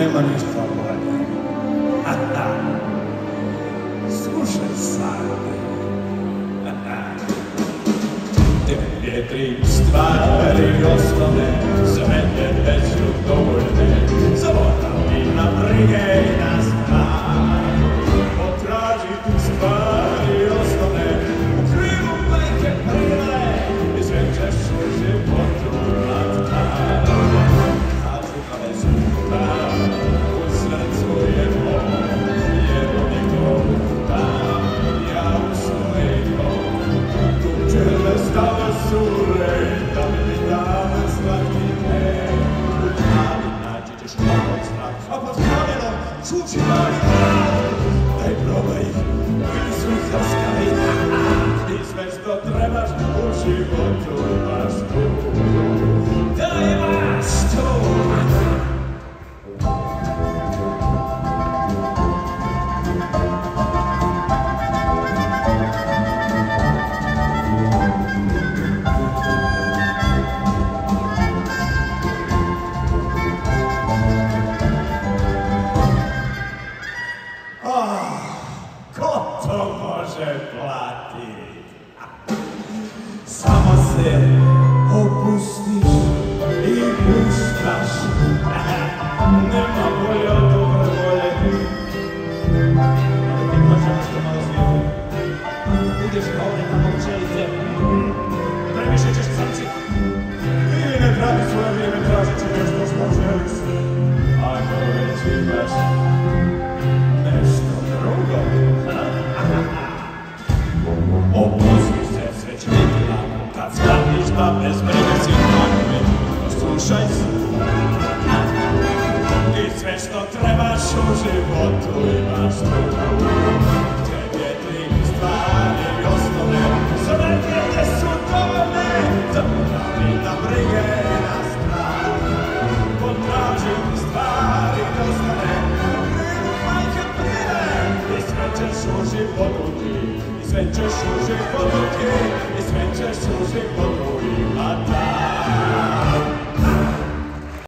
nema ništa bolje. Slušaj sad. 9 stvari osnovne, za mene već su dovoljne, zaboravi na brige i na strah. Potraži tu stvari osnovne, u krivu majke prile, i sve ćeš u životu natrag. Kažu da me zvuta, u srcu je moć, jedno niko puta, ja u svojego, tu čele stava sure, da mi dame slatki tek. U travi naći ćeš pomoć znak, a pod kamenom čuči mali mrak. Daj probaj ih, ili su hrskavi, i sve što trebaš u životu imaš tu. Da imaš tu. Ko to može platit? Samo se opustiš i puštaš. Nema bolje od dobre volje. Ali ti hoće nešto malo svijetu. Budeš kao neka momčelice. Previše ćeš crci. Ili ne traži svoje vrijeme, tražit će nešto što želiš. Ako već imaš nešto drugo. Opusti se, sve će biti lako, kad shvatiš da bez brige si tako. Slušaj se, i sve što trebaš u životu imaš tu. Tebi 3 stvari osnovne, sve te su dovoljne, zaboravi na brige i na strah. Potraži stvari osnovne, krivu majke pride, i sve ćeš u životu ti. I sve ćeš u životu ti, i sve ćeš u životu imati.